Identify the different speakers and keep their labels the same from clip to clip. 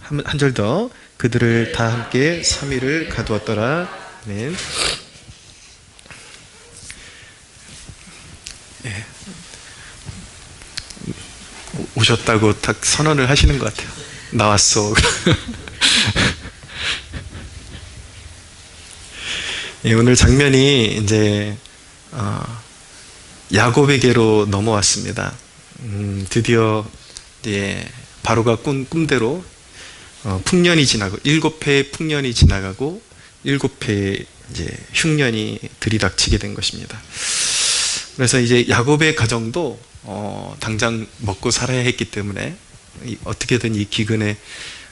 Speaker 1: 한 절 더. 그들을 다 함께 3일을 가두었더라. 아멘. 예. 오셨다고 딱 선언을 하시는 것 같아요. 나왔어. 예, 오늘 장면이 이제 야곱에게로 넘어왔습니다. 드디어 이제 바로가 꾼 꿈대로 풍년이 지나고 7회의 풍년이 지나가고 7회의 이제 흉년이 들이닥치게 된 것입니다. 그래서 이제 야곱의 가정도 당장 먹고 살아야 했기 때문에 어떻게든 이 기근의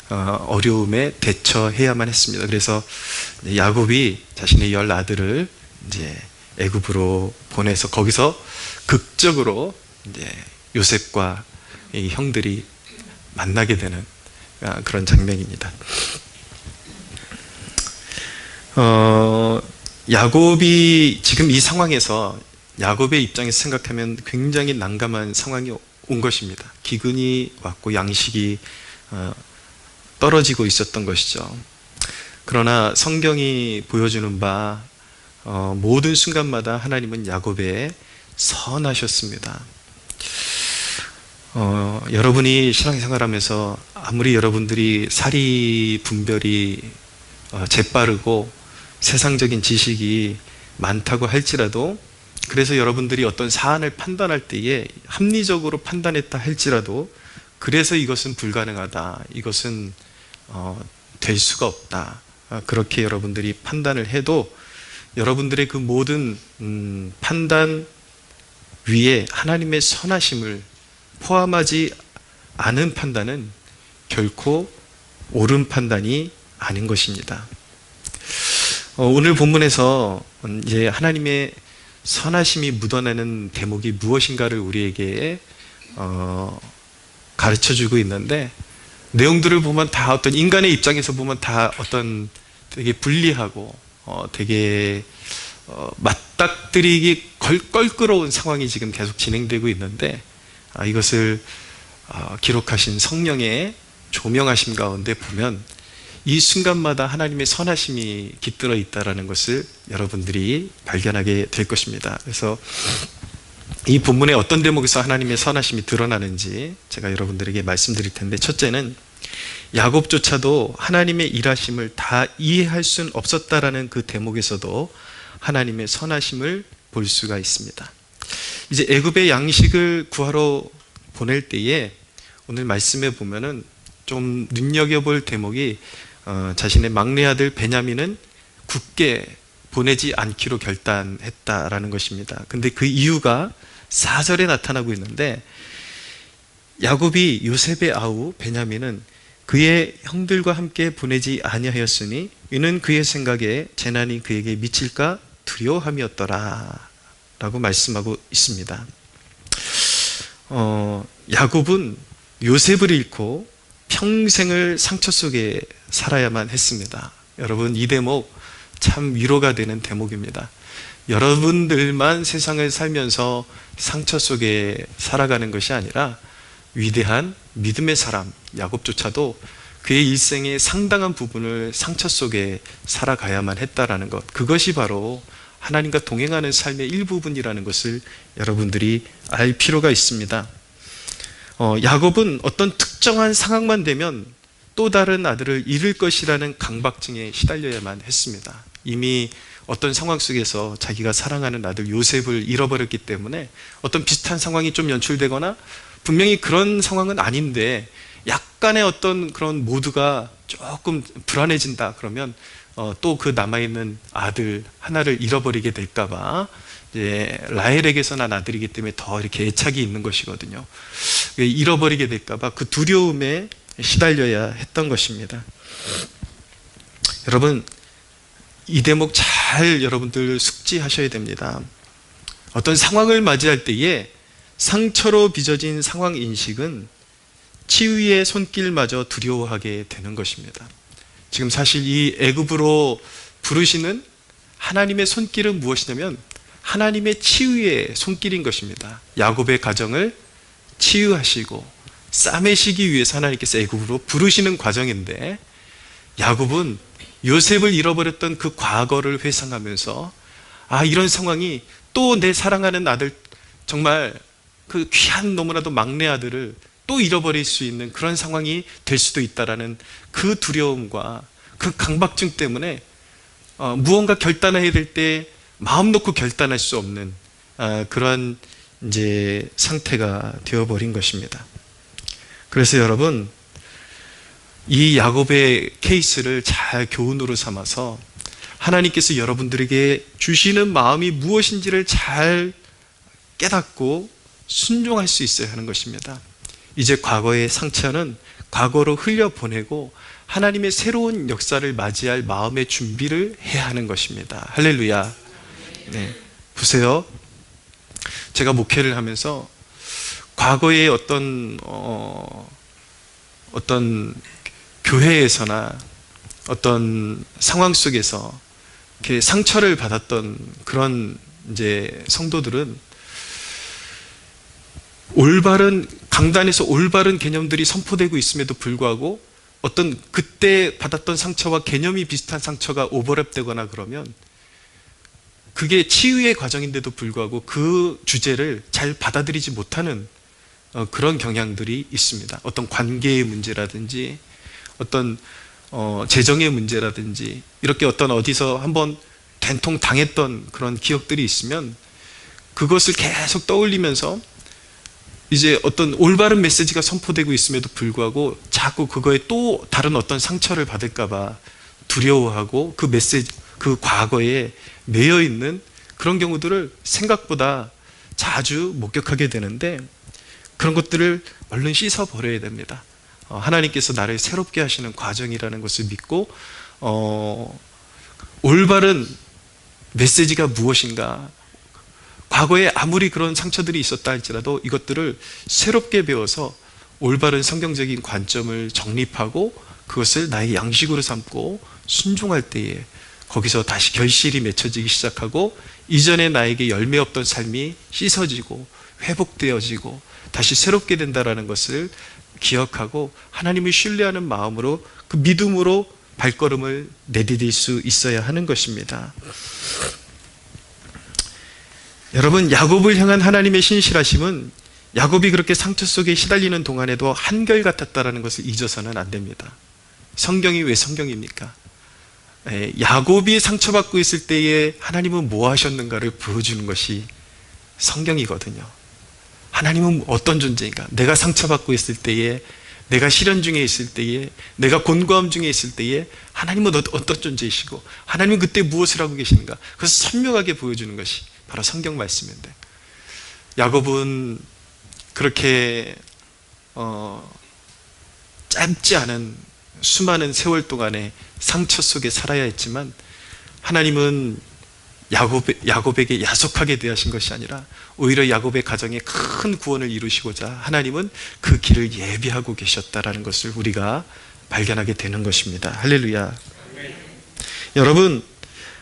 Speaker 1: 어려움에 대처해야만 했습니다. 그래서 야곱이 자신의 10 아들을 이제 애굽으로 보내서 거기서 극적으로 이제 요셉과 이 형들이 만나게 되는 그런 장면입니다. 야곱이 지금 이 상황에서 야곱의 입장에서 생각하면 굉장히 난감한 상황이 온 것입니다. 기근이 왔고 양식이 떨어지고 있었던 것이죠. 그러나 성경이 보여주는 바 모든 순간마다 하나님은 야곱에 선하셨습니다. 여러분이 신앙생활하면서 아무리 여러분들이 사리 분별이 재빠르고 세상적인 지식이 많다고 할지라도, 그래서 여러분들이 어떤 사안을 판단할 때에 합리적으로 판단했다 할지라도, 그래서 이것은 불가능하다, 이것은 될 수가 없다, 그렇게 여러분들이 판단을 해도 여러분들의 그 모든 판단 위에 하나님의 선하심을 포함하지 않은 판단은 결코 옳은 판단이 아닌 것입니다. 오늘 본문에서 이제 하나님의 선하심이 묻어나는 대목이 무엇인가를 우리에게 가르쳐주고 있는데, 내용들을 보면 다 어떤 인간의 입장에서 보면 다 어떤 되게 불리하고 되게 맞닥뜨리기 껄끄러운 상황이 지금 계속 진행되고 있는데, 이것을 기록하신 성령의 조명하심 가운데 보면 이 순간마다 하나님의 선하심이 깃들어 있다는 것을 여러분들이 발견하게 될 것입니다. 그래서 이 본문의 어떤 대목에서 하나님의 선하심이 드러나는지 제가 여러분들에게 말씀드릴 텐데, 첫째는 야곱조차도 하나님의 일하심을 다 이해할 수는 없었다라는 그 대목에서도 하나님의 선하심을 볼 수가 있습니다. 이제 애굽의 양식을 구하러 보낼 때에 오늘 말씀에 보면은 좀 눈여겨볼 대목이 자신의 막내 아들 베냐민은 굳게 보내지 않기로 결단했다라는 것입니다. 근데 그 이유가 4절에 나타나고 있는데, 야곱이 요셉의 아우 베냐민은 그의 형들과 함께 보내지 아니하였으니 이는 그의 생각에 재난이 그에게 미칠까 두려움이었더라 라고 말씀하고 있습니다. 야곱은 요셉을 잃고 평생을 상처 속에 살아야만 했습니다. 여러분, 이 대목 참 위로가 되는 대목입니다. 여러분들만 세상을 살면서 상처 속에 살아가는 것이 아니라 위대한 믿음의 사람 야곱조차도 그의 일생의 상당한 부분을 상처 속에 살아가야만 했다라는 것, 그것이 바로 하나님과 동행하는 삶의 일부분이라는 것을 여러분들이 알 필요가 있습니다. 야곱은 어떤 특정한 상황만 되면 또 다른 아들을 잃을 것이라는 강박증에 시달려야만 했습니다. 이미 어떤 상황 속에서 자기가 사랑하는 아들 요셉을 잃어버렸기 때문에 어떤 비슷한 상황이 좀 연출되거나, 분명히 그런 상황은 아닌데 약간의 어떤 그런 모드가 조금 불안해진다 그러면 또 그 남아있는 아들 하나를 잃어버리게 될까봐, 이제 라헬에게서 난 아들이기 때문에 더 이렇게 애착이 있는 것이거든요. 잃어버리게 될까봐 그 두려움에 시달려야 했던 것입니다. 여러분, 이 대목 잘 여러분들 숙지하셔야 됩니다. 어떤 상황을 맞이할 때에 상처로 빚어진 상황 인식은 치유의 손길마저 두려워하게 되는 것입니다. 지금 사실 이 애굽으로 부르시는 하나님의 손길은 무엇이냐면 하나님의 치유의 손길인 것입니다. 야곱의 가정을 치유하시고 싸매시기 위해서 하나님께서 애굽으로 부르시는 과정인데, 야곱은 요셉을 잃어버렸던 그 과거를 회상하면서 이런 상황이 또 내 사랑하는 아들, 정말 그 귀한 너무나도 막내 아들을 또 잃어버릴 수 있는 그런 상황이 될 수도 있다라는 그 두려움과 그 강박증 때문에 무언가 결단해야 될 때 마음 놓고 결단할 수 없는 그런 이제 상태가 되어버린 것입니다. 그래서 여러분, 이 야곱의 케이스를 잘 교훈으로 삼아서 하나님께서 여러분들에게 주시는 마음이 무엇인지를 잘 깨닫고 순종할 수 있어야 하는 것입니다. 이제 과거의 상처는 과거로 흘려보내고 하나님의 새로운 역사를 맞이할 마음의 준비를 해야 하는 것입니다. 할렐루야. 네, 보세요. 제가 목회를 하면서 과거의 어떤 교회에서나 어떤 상황 속에서 이렇게 상처를 받았던 그런 이제 성도들은 강단에서 올바른 개념들이 선포되고 있음에도 불구하고 어떤 그때 받았던 상처와 개념이 비슷한 상처가 오버랩되거나 그러면 그게 치유의 과정인데도 불구하고 그 주제를 잘 받아들이지 못하는 그런 경향들이 있습니다. 어떤 관계의 문제라든지 어떤 재정의 문제라든지 이렇게 어떤 어디서 한번 된통 당했던 그런 기억들이 있으면 그것을 계속 떠올리면서 이제 어떤 올바른 메시지가 선포되고 있음에도 불구하고 자꾸 그거에 또 다른 어떤 상처를 받을까봐 두려워하고 그 메시지, 그 과거에 매여 있는 그런 경우들을 생각보다 자주 목격하게 되는데, 그런 것들을 얼른 씻어버려야 됩니다. 하나님께서 나를 새롭게 하시는 과정이라는 것을 믿고 올바른 메시지가 무엇인가, 과거에 아무리 그런 상처들이 있었다 할지라도 이것들을 새롭게 배워서 올바른 성경적인 관점을 정립하고 그것을 나의 양식으로 삼고 순종할 때에 거기서 다시 결실이 맺혀지기 시작하고 이전에 나에게 열매 없던 삶이 씻어지고 회복되어지고 다시 새롭게 된다는 것을 기억하고 하나님을 신뢰하는 마음으로 그 믿음으로 발걸음을 내디딜 수 있어야 하는 것입니다. 여러분, 야곱을 향한 하나님의 신실하심은 야곱이 그렇게 상처 속에 시달리는 동안에도 한결같았다는 것을 잊어서는 안 됩니다. 성경이 왜 성경입니까? 야곱이 상처받고 있을 때에 하나님은 뭐 하셨는가를 보여주는 것이 성경이거든요. 하나님은 어떤 존재인가? 내가 상처받고 있을 때에, 내가 시련 중에 있을 때에, 내가 곤고함 중에 있을 때에 하나님은 어떤 존재이시고 하나님은 그때 무엇을 하고 계신가? 그것을 선명하게 보여주는 것이 바로 성경 말씀인데, 야곱은 그렇게 짧지 않은 수많은 세월 동안에 상처 속에 살아야 했지만 하나님은 야곱에게 야속하게 대하신 것이 아니라 오히려 야곱의 가정에 큰 구원을 이루시고자 하나님은 그 길을 예비하고 계셨다라는 것을 우리가 발견하게 되는 것입니다. 할렐루야. 여러분,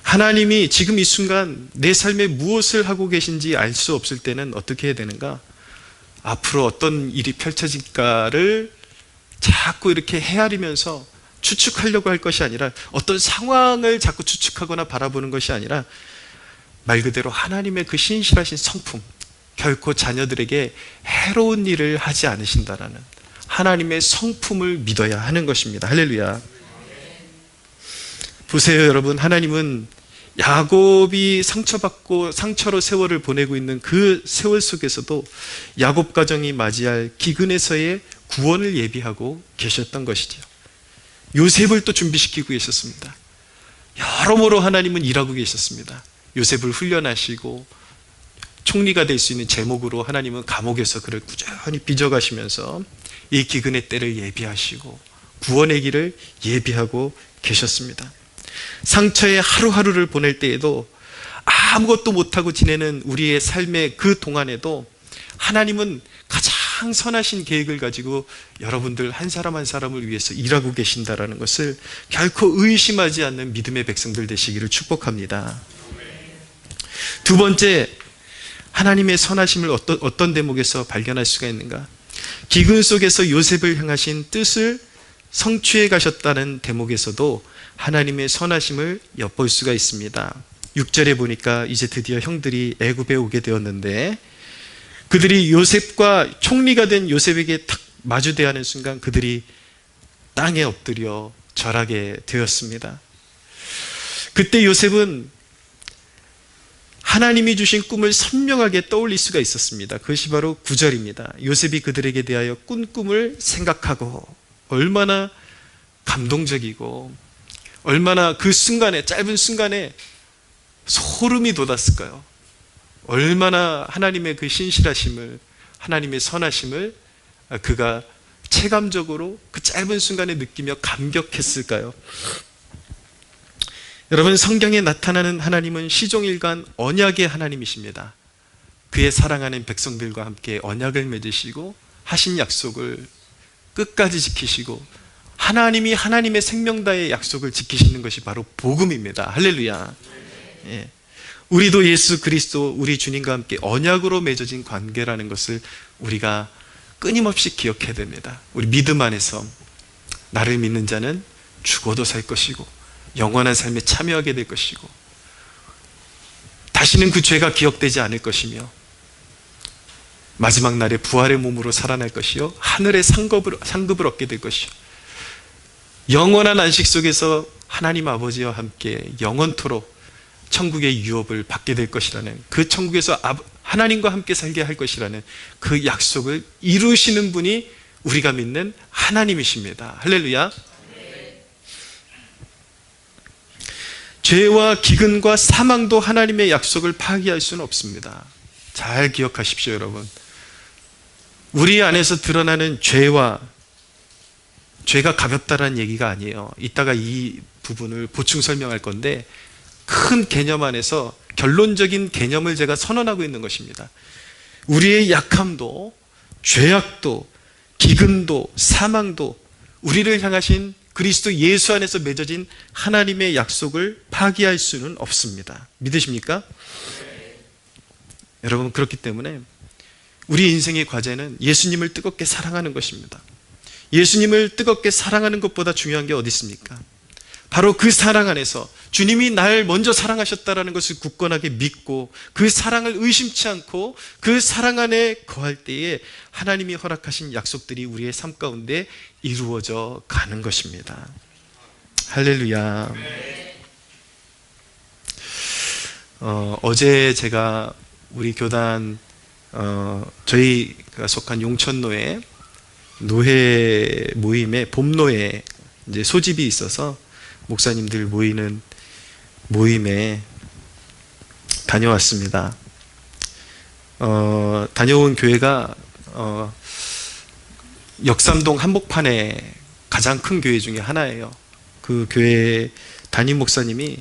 Speaker 1: 하나님이 지금 이 순간 내 삶에 무엇을 하고 계신지 알 수 없을 때는 어떻게 해야 되는가? 앞으로 어떤 일이 펼쳐질까를 자꾸 이렇게 헤아리면서 추측하려고 할 것이 아니라, 어떤 상황을 자꾸 추측하거나 바라보는 것이 아니라 말 그대로 하나님의 그 신실하신 성품, 결코 자녀들에게 해로운 일을 하지 않으신다라는 하나님의 성품을 믿어야 하는 것입니다. 할렐루야. 보세요, 여러분. 하나님은 야곱이 상처받고 상처로 세월을 보내고 있는 그 세월 속에서도 야곱 가정이 맞이할 기근에서의 구원을 예비하고 계셨던 것이죠. 요셉을 또 준비시키고 계셨습니다. 여러모로 하나님은 일하고 계셨습니다. 요셉을 훈련하시고 총리가 될 수 있는 제목으로 하나님은 감옥에서 그를 꾸준히 빚어가시면서 이 기근의 때를 예비하시고 구원의 길을 예비하고 계셨습니다. 상처의 하루하루를 보낼 때에도 아무것도 못하고 지내는 우리의 삶의 그 동안에도 하나님은 가장 선하신 계획을 가지고 여러분들 한 사람 한 사람을 위해서 일하고 계신다는 것을 결코 의심하지 않는 믿음의 백성들 되시기를 축복합니다. 두 번째, 하나님의 선하심을 어떤 대목에서 발견할 수가 있는가? 기근 속에서 요셉을 향하신 뜻을 성취해 가셨다는 대목에서도 하나님의 선하심을 엿볼 수가 있습니다. 6절에 보니까 이제 드디어 형들이 애굽에 오게 되었는데, 그들이 요셉과 총리가 된 요셉에게 탁 마주대하는 순간 그들이 땅에 엎드려 절하게 되었습니다. 그때 요셉은 하나님이 주신 꿈을 선명하게 떠올릴 수가 있었습니다. 그것이 바로 9절입니다. 요셉이 그들에게 대하여 꾼 꿈을 생각하고, 얼마나 감동적이고 얼마나 그 순간에, 짧은 순간에 소름이 돋았을까요? 얼마나 하나님의 그 신실하심을, 하나님의 선하심을 그가 체감적으로 그 짧은 순간에 느끼며 감격했을까요? 여러분, 성경에 나타나는 하나님은 시종일관 언약의 하나님이십니다. 그의 사랑하는 백성들과 함께 언약을 맺으시고 하신 약속을 끝까지 지키시고, 하나님이 하나님의 생명다의 약속을 지키시는 것이 바로 복음입니다. 할렐루야. 예. 우리도 예수 그리스도, 우리 주님과 함께 언약으로 맺어진 관계라는 것을 우리가 끊임없이 기억해야 됩니다. 우리 믿음 안에서 나를 믿는 자는 죽어도 살 것이고 영원한 삶에 참여하게 될 것이고, 다시는 그 죄가 기억되지 않을 것이며, 마지막 날에 부활의 몸으로 살아날 것이요 하늘의 상급을 얻게 될 것이요, 영원한 안식 속에서 하나님 아버지와 함께 영원토록 천국의 유업을 받게 될 것이라는, 그 천국에서 하나님과 함께 살게 할 것이라는 그 약속을 이루시는 분이 우리가 믿는 하나님이십니다. 할렐루야. 죄와 기근과 사망도 하나님의 약속을 파기할 수는 없습니다. 잘 기억하십시오, 여러분. 우리 안에서 드러나는 죄가 가볍다라는 얘기가 아니에요. 이따가 이 부분을 보충 설명할 건데, 큰 개념 안에서 결론적인 개념을 제가 선언하고 있는 것입니다. 우리의 약함도, 죄악도, 기근도, 사망도 우리를 향하신 그리스도 예수 안에서 맺어진 하나님의 약속을 파기할 수는 없습니다. 믿으십니까? 여러분, 그렇기 때문에 우리 인생의 과제는 예수님을 뜨겁게 사랑하는 것입니다. 예수님을 뜨겁게 사랑하는 것보다 중요한 게 어디 있습니까? 바로 그 사랑 안에서 주님이 날 먼저 사랑하셨다는 것을 굳건하게 믿고, 그 사랑을 의심치 않고 그 사랑 안에 거할 때에 하나님이 허락하신 약속들이 우리의 삶 가운데 이루어져 가는 것입니다. 할렐루야. 어제 제가 우리 교단 저희가 속한 용천노회 노회 모임에 봄노회 이제 소집이 있어서 목사님들 모이는 모임에 다녀왔습니다. 다녀온 교회가 역삼동 한복판에 가장 큰 교회 중에 하나예요. 그 교회 담임 목사님이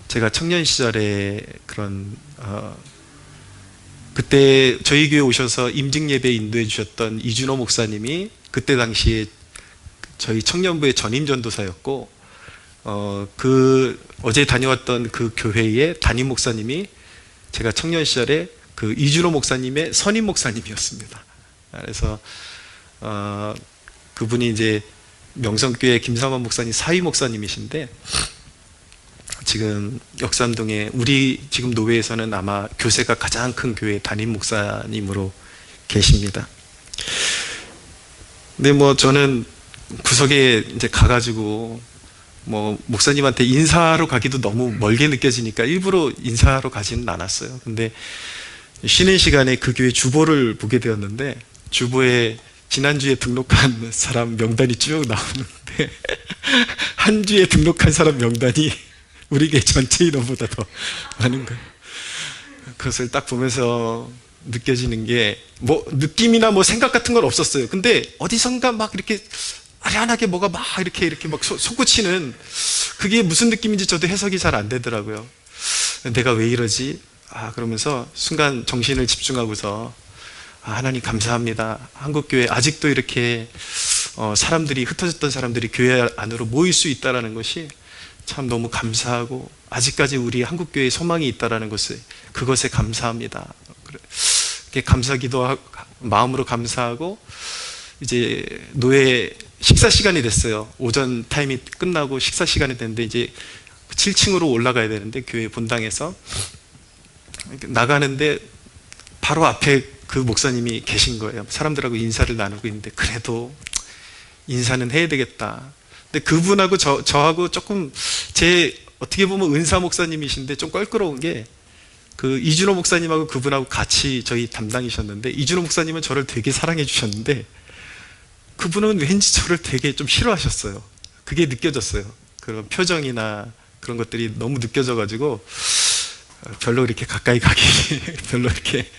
Speaker 1: 제가 청년 시절에 그런 그때 저희 교회 오셔서 임직 예배 인도해 주셨던 이준호 목사님이 그때 당시에 저희 청년부의 전임 전도사였고, 어제 다녀왔던 그 교회의 담임 목사님이 제가 청년 시절에 그 이준호 목사님의 선임 목사님이었습니다. 그래서 그분이 이제 명성교회 김삼환 목사님 사위 목사님이신데, 지금 역삼동에 우리 지금 노회에서는 아마 교세가 가장 큰 교회 담임 목사님으로 계십니다. 근데 뭐 저는 구석에 이제 가가지고 뭐 목사님한테 인사하러 가기도 너무 멀게 느껴지니까 일부러 인사하러 가지는 않았어요. 근데 쉬는 시간에 그 교회 주보를 보게 되었는데, 주보에 지난주에 등록한 사람 명단이 쭉 나오는데 한 주에 등록한 사람 명단이 우리 교회 전체 인원보다 더 많은 거예요. 그것을 딱 보면서 느껴지는 게, 뭐 느낌이나 뭐 생각 같은 건 없었어요. 근데 어디선가 막 이렇게 아련하게 뭐가 막 이렇게 막 솟구치는, 그게 무슨 느낌인지 저도 해석이 잘 안 되더라고요. 내가 왜 이러지? 그러면서 순간 정신을 집중하고서 하나님 감사합니다. 한국교회 아직도 이렇게 사람들이, 흩어졌던 사람들이 교회 안으로 모일 수 있다는 것이 참 너무 감사하고, 아직까지 우리 한국교회에 소망이 있다는 것을, 그것에 감사합니다. 감사기도 마음으로 감사하고 이제 노예 식사 시간이 됐어요. 오전 타임이 끝나고 식사 시간이 됐는데 이제 7층으로 올라가야 되는데 교회 본당에서 나가는데 바로 앞에 그 목사님이 계신 거예요. 사람들하고 인사를 나누고 있는데 그래도 인사는 해야 되겠다. 근데 그분하고 저하고 조금 어떻게 보면 은사 목사님이신데 좀 껄끄러운 게 그 이준호 목사님하고 그분하고 같이 저희 담당이셨는데 이준호 목사님은 저를 되게 사랑해 주셨는데 그분은 왠지 저를 되게 좀 싫어하셨어요. 그게 느껴졌어요. 그런 표정이나 그런 것들이 너무 느껴져가지고 별로 이렇게 가까이 가기 별로 이렇게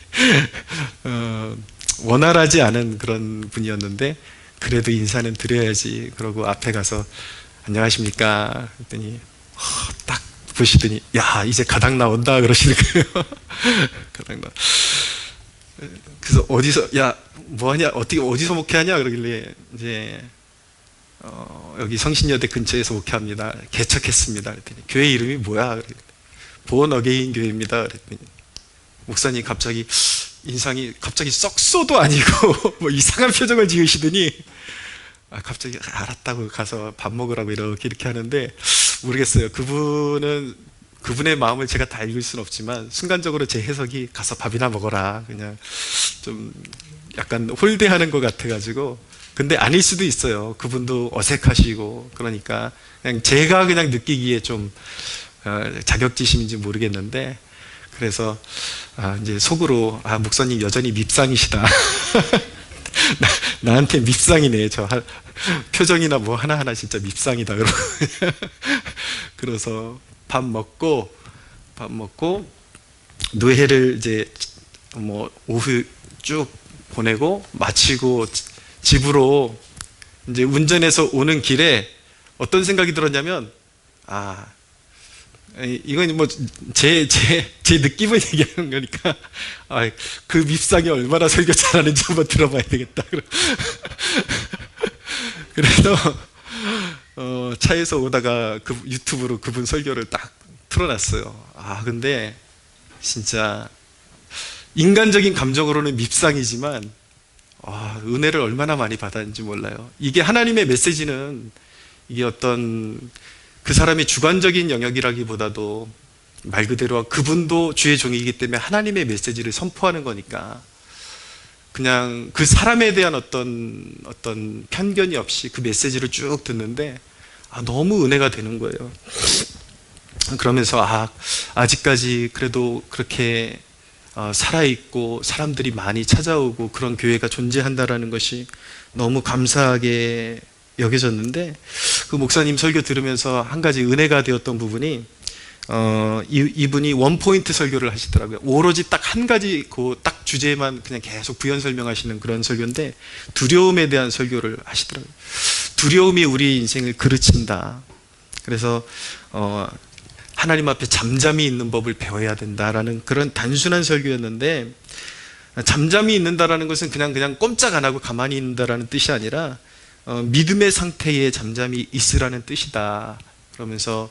Speaker 1: 원활하지 않은 그런 분이었는데 그래도 인사는 드려야지 그러고 앞에 가서 안녕하십니까 했더니 딱 보시더니 야 이제 가닥 나온다 그러시는 거예요. 가닥 나. 그래서 어디서 야 뭐하냐 어디서 목회하냐 그러길래 이제 여기 성신여대 근처에서 목회합니다. 개척했습니다. 그랬더니 교회 이름이 뭐야? 그랬더니 본 어게인 교회입니다. 그랬더니 목사님 갑자기 인상이 갑자기 썩소도 아니고 뭐 이상한 표정을 지으시더니 갑자기 알았다고 가서 밥 먹으라고 이렇게 하는데 모르겠어요. 그분의 마음을 제가 다 읽을 수는 없지만 순간적으로 제 해석이 가서 밥이나 먹어라 그냥 좀 약간 홀대하는 것 같아가지고 근데 아닐 수도 있어요. 그분도 어색하시고 그러니까 그냥 제가 그냥 느끼기에 좀 자격지심인지 모르겠는데 그래서 이제 속으로 목사님 여전히 밉상이시다. 나한테 밉상이네. 저 표정이나 뭐 하나하나 진짜 밉상이다. 그래서 밥 먹고 노회를 이제 뭐 오후 쭉 보내고 마치고 집으로 이제 운전해서 오는 길에 어떤 생각이 들었냐면 이건 뭐 제 느낌을 얘기하는 거니까 그 밉상이 얼마나 설교 잘하는지 한번 들어봐야 되겠다. 그래서 차에서 오다가 그 유튜브로 그분 설교를 딱 틀어놨어요. 근데 진짜 인간적인 감정으로는 밉상이지만 은혜를 얼마나 많이 받았는지 몰라요. 이게 하나님의 메시지는 이게 어떤 그 사람의 주관적인 영역이라기보다도 말 그대로 그분도 주의 종이기 때문에 하나님의 메시지를 선포하는 거니까 그냥 그 사람에 대한 어떤 편견이 없이 그 메시지를 쭉 듣는데 너무 은혜가 되는 거예요. 그러면서 아직까지 그래도 그렇게 살아있고 사람들이 많이 찾아오고 그런 교회가 존재한다라는 것이 너무 감사하게 여겨졌는데 그 목사님 설교 들으면서 한 가지 은혜가 되었던 부분이 이분이 원포인트 설교를 하시더라고요. 오로지 딱 한 가지 딱 주제만 그냥 계속 부연 설명하시는 그런 설교인데 두려움에 대한 설교를 하시더라고요. 두려움이 우리 인생을 그르친다. 그래서 하나님 앞에 잠잠히 있는 법을 배워야 된다라는 그런 단순한 설교였는데 잠잠히 있는다라는 것은 그냥 꼼짝 안 하고 가만히 있는다라는 뜻이 아니라 믿음의 상태에 잠잠히 있으라는 뜻이다. 그러면서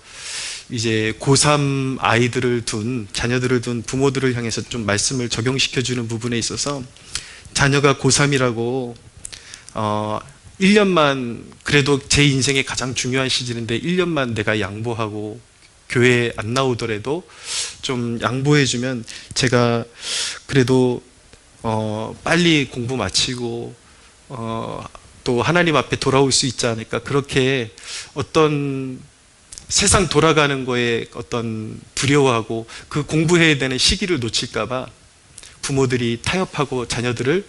Speaker 1: 이제 고3 자녀들을 둔 부모들을 향해서 좀 말씀을 적용시켜주는 부분에 있어서 자녀가 고3이라고 1년만 그래도 제 인생의 가장 중요한 시즌인데 1년만 내가 양보하고 교회에 안 나오더라도 좀 양보해주면 제가 그래도 빨리 공부 마치고 또 하나님 앞에 돌아올 수 있지 않을까. 그렇게 어떤 세상 돌아가는 거에 어떤 두려워하고 그 공부해야 되는 시기를 놓칠까봐 부모들이 타협하고 자녀들을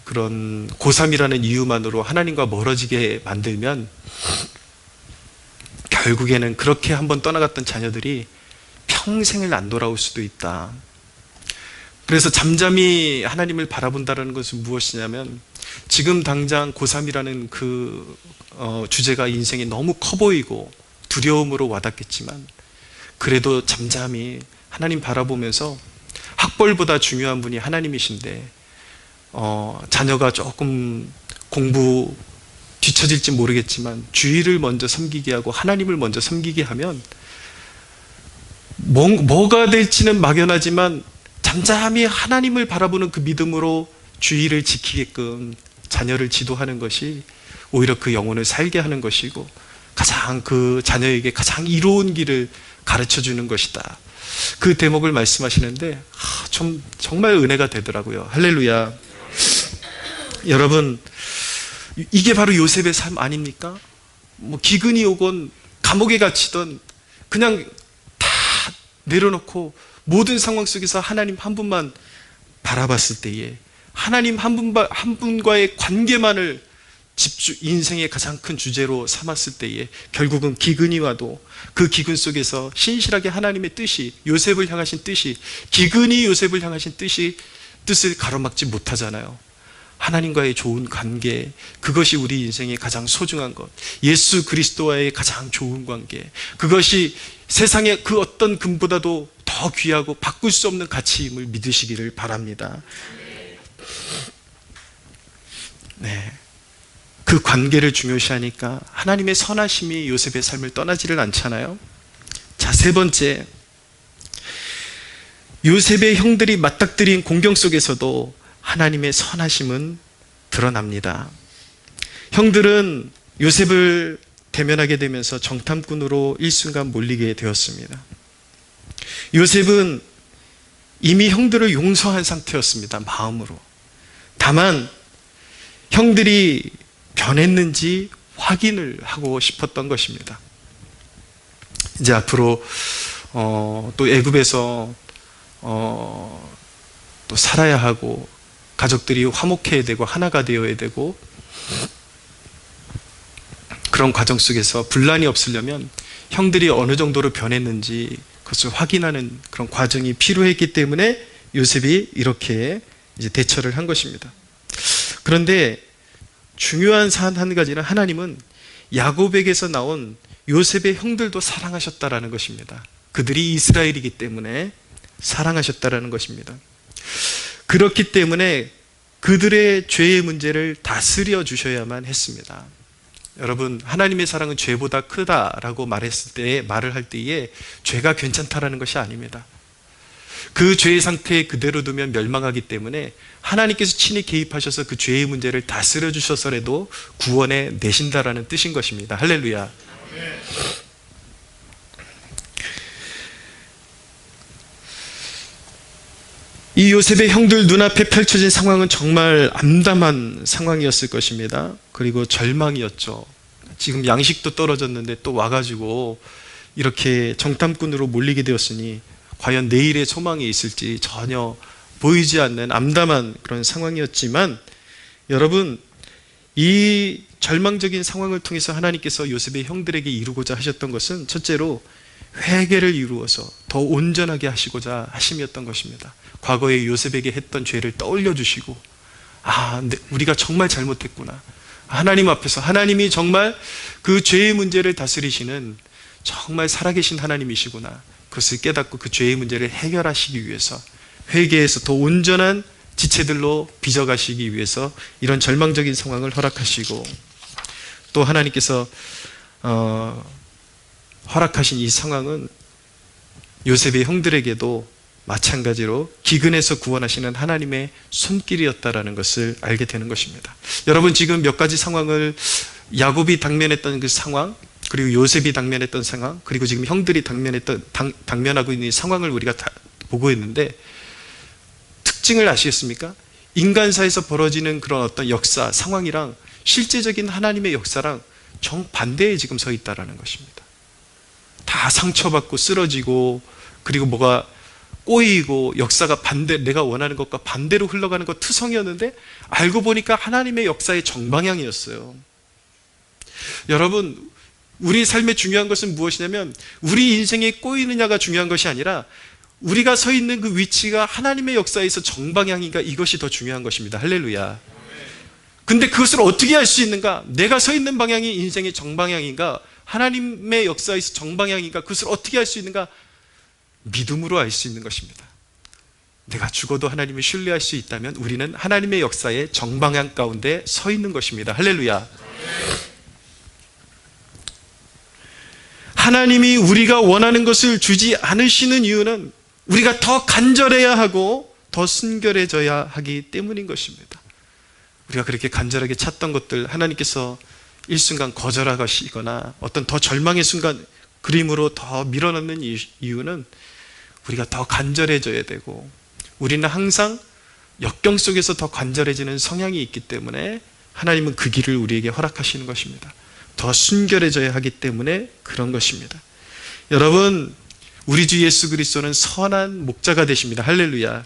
Speaker 1: 그런 고3이라는 이유만으로 하나님과 멀어지게 만들면 결국에는 그렇게 한번 떠나갔던 자녀들이 평생을 안 돌아올 수도 있다. 그래서 잠잠히 하나님을 바라본다는 것은 무엇이냐면 지금 당장 고3이라는 그 주제가 인생이 너무 커 보이고 두려움으로 와닿겠지만 그래도 잠잠히 하나님 바라보면서 학벌보다 중요한 분이 하나님이신데 자녀가 조금 공부 뒤처질지 모르겠지만 주의를 먼저 섬기게 하고 하나님을 먼저 섬기게 하면 뭐가 될지는 막연하지만 잠잠히 하나님을 바라보는 그 믿음으로 주의를 지키게끔 자녀를 지도하는 것이 오히려 그 영혼을 살게 하는 것이고 가장 그 자녀에게 가장 이로운 길을 가르쳐 주는 것이다. 그 대목을 말씀하시는데 정말 은혜가 되더라고요. 할렐루야. 여러분, 이게 바로 요셉의 삶 아닙니까? 뭐 기근이 오건 감옥에 갇히던 그냥 다 내려놓고 모든 상황 속에서 하나님 한 분만 바라봤을 때에 하나님 한 분과의 관계만을 인생의 가장 큰 주제로 삼았을 때에 결국은 기근이 와도 그 기근 속에서 신실하게 하나님의 뜻이, 요셉을 향하신 뜻이, 기근이 요셉을 향하신 뜻을 가로막지 못하잖아요. 하나님과의 좋은 관계, 그것이 우리 인생의 가장 소중한 것, 예수 그리스도와의 가장 좋은 관계, 그것이 세상의 그 어떤 금보다도 더 귀하고 바꿀 수 없는 가치임을 믿으시기를 바랍니다. 네. 그 관계를 중요시하니까 하나님의 선하심이 요셉의 삶을 떠나지를 않잖아요. 자, 세 번째, 요셉의 형들이 맞닥뜨린 공경 속에서도 하나님의 선하심은 드러납니다. 형들은 요셉을 대면하게 되면서 정탐꾼으로 일순간 몰리게 되었습니다. 요셉은 이미 형들을 용서한 상태였습니다. 마음으로. 다만 형들이 변했는지 확인을 하고 싶었던 것입니다. 이제 앞으로 또 애굽에서 또 살아야 하고 가족들이 화목해야 되고 하나가 되어야 되고 그런 과정 속에서 분란이 없으려면 형들이 어느 정도로 변했는지 그것을 확인하는 그런 과정이 필요했기 때문에 요셉이 이렇게 이제 대처를 한 것입니다. 그런데 중요한 사안 한 가지는 하나님은 야곱에게서 나온 요셉의 형들도 사랑하셨다라는 것입니다. 그들이 이스라엘이기 때문에 사랑하셨다라는 것입니다. 그렇기 때문에 그들의 죄의 문제를 다스려 주셔야만 했습니다. 여러분, 하나님의 사랑은 죄보다 크다라고 말을 할 때에 죄가 괜찮다라는 것이 아닙니다. 그 죄의 상태에 그대로 두면 멸망하기 때문에 하나님께서 친히 개입하셔서 그 죄의 문제를 다스려 주셔서라도 구원해 내신다라는 뜻인 것입니다. 할렐루야. 이 요셉의 형들 눈앞에 펼쳐진 상황은 정말 암담한 상황이었을 것입니다. 그리고 절망이었죠. 지금 양식도 떨어졌는데 또 와가지고 이렇게 정탐꾼으로 몰리게 되었으니 과연 내일의 소망이 있을지 전혀 보이지 않는 암담한 그런 상황이었지만, 여러분, 이 절망적인 상황을 통해서 하나님께서 요셉의 형들에게 이루고자 하셨던 것은 첫째로 회개를 이루어서 더 온전하게 하시고자 하심이었던 것입니다. 과거에 요셉에게 했던 죄를 떠올려 주시고, 우리가 정말 잘못했구나, 하나님 앞에서 하나님이 정말 그 죄의 문제를 다스리시는 정말 살아계신 하나님이시구나, 그것을 깨닫고 그 죄의 문제를 해결하시기 위해서 회개해서 더 온전한 지체들로 빚어가시기 위해서 이런 절망적인 상황을 허락하시고, 또 하나님께서 허락하신 이 상황은 요셉의 형들에게도 마찬가지로 기근에서 구원하시는 하나님의 손길이었다라는 것을 알게 되는 것입니다. 여러분, 지금 몇 가지 상황을, 야곱이 당면했던 그 상황, 그리고 요셉이 당면했던 상황, 그리고 지금 형들이 당면하고 있는 이 상황을 우리가 다 보고 있는데, 특징을 아시겠습니까? 인간사에서 벌어지는 그런 어떤 역사, 상황이랑 실제적인 하나님의 역사랑 정반대에 지금 서 있다라는 것입니다. 다 상처받고 쓰러지고, 그리고 뭐가 꼬이고, 역사가 내가 원하는 것과 반대로 흘러가는 것 투성이었는데, 알고 보니까 하나님의 역사의 정방향이었어요. 여러분, 우리 삶에 중요한 것은 무엇이냐면, 우리 인생에 꼬이느냐가 중요한 것이 아니라 우리가 서 있는 그 위치가 하나님의 역사에서 정방향인가, 이것이 더 중요한 것입니다. 할렐루야. 근데 그것을 어떻게 할 수 있는가? 내가 서 있는 방향이 인생의 정방향인가, 하나님의 역사에서 정방향인가, 그것을 어떻게 할 수 있는가? 믿음으로 알 수 있는 것입니다. 내가 죽어도 하나님을 신뢰할 수 있다면 우리는 하나님의 역사의 정방향 가운데 서 있는 것입니다. 할렐루야. 하나님이 우리가 원하는 것을 주지 않으시는 이유는 우리가 더 간절해야 하고 더 순결해져야 하기 때문인 것입니다. 우리가 그렇게 간절하게 찾던 것들 하나님께서 일순간 거절하시거나 어떤 더 절망의 순간 그림으로 더 밀어넣는 이유는 우리가 더 간절해져야 되고, 우리는 항상 역경 속에서 더 간절해지는 성향이 있기 때문에 하나님은 그 길을 우리에게 허락하시는 것입니다. 더 순결해져야 하기 때문에 그런 것입니다. 여러분, 우리 주 예수 그리스도는 선한 목자가 되십니다. 할렐루야.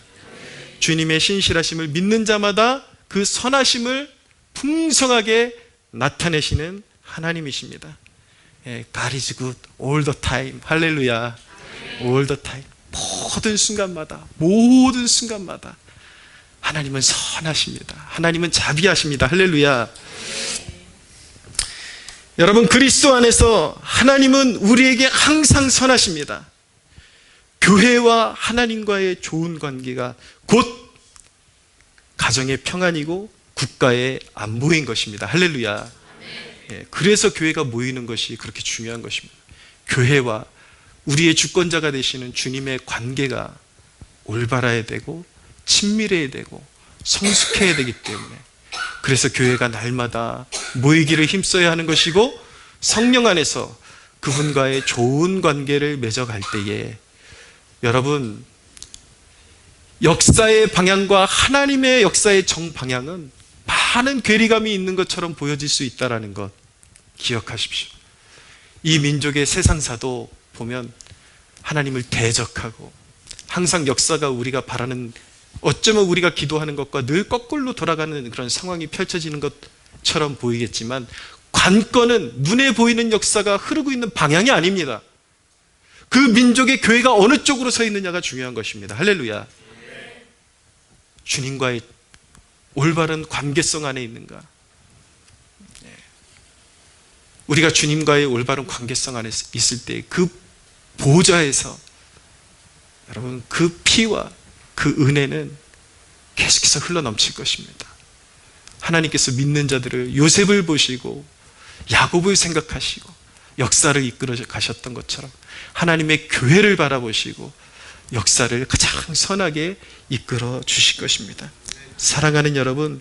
Speaker 1: 주님의 신실하심을 믿는 자마다 그 선하심을 풍성하게 나타내시는 하나님이십니다. God is good all the time. 할렐루야. all the time. 모든 순간마다 하나님은 선하십니다. 하나님은 자비하십니다. 할렐루야. 여러분, 그리스도 안에서 하나님은 우리에게 항상 선하십니다. 교회와 하나님과의 좋은 관계가 곧 가정의 평안이고 국가의 안보인 것입니다. 할렐루야. 그래서 교회가 모이는 것이 그렇게 중요한 것입니다. 교회와 우리의 주권자가 되시는 주님의 관계가 올바라야 되고 친밀해야 되고 성숙해야 되기 때문에, 그래서 교회가 날마다 모이기를 힘써야 하는 것이고, 성령 안에서 그분과의 좋은 관계를 맺어갈 때에 여러분, 역사의 방향과 하나님의 역사의 정방향은 많은 괴리감이 있는 것처럼 보여질 수 있다는 것 기억하십시오. 이 민족의 세상사도 보면 하나님을 대적하고 항상 역사가 우리가 바라는, 어쩌면 우리가 기도하는 것과 늘 거꾸로 돌아가는 그런 상황이 펼쳐지는 것처럼 보이겠지만, 관건은 눈에 보이는 역사가 흐르고 있는 방향이 아닙니다. 그 민족의 교회가 어느 쪽으로 서 있느냐가 중요한 것입니다. 할렐루야. 주님과의 올바른 관계성 안에 있는가? 우리가 주님과의 올바른 관계성 안에 있을 때 그 보좌에서 여러분, 그 피와 그 은혜는 계속해서 흘러넘칠 것입니다. 하나님께서 믿는 자들을, 요셉을 보시고 야곱을 생각하시고 역사를 이끌어 가셨던 것처럼 하나님의 교회를 바라보시고 역사를 가장 선하게 이끌어 주실 것입니다. 사랑하는 여러분,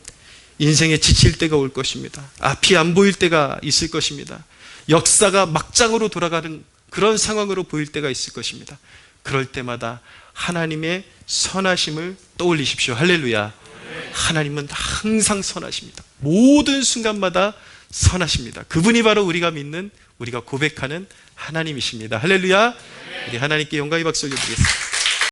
Speaker 1: 인생에 지칠 때가 올 것입니다. 앞이 안 보일 때가 있을 것입니다. 역사가 막장으로 돌아가는 그런 상황으로 보일 때가 있을 것입니다. 그럴 때마다 하나님의 선하심을 떠올리십시오. 할렐루야. 하나님은 항상 선하십니다. 모든 순간마다 선하십니다. 그분이 바로 우리가 믿는, 우리가 고백하는 하나님이십니다. 할렐루야. 우리 하나님께 영광의 박수 올려드리겠습니다.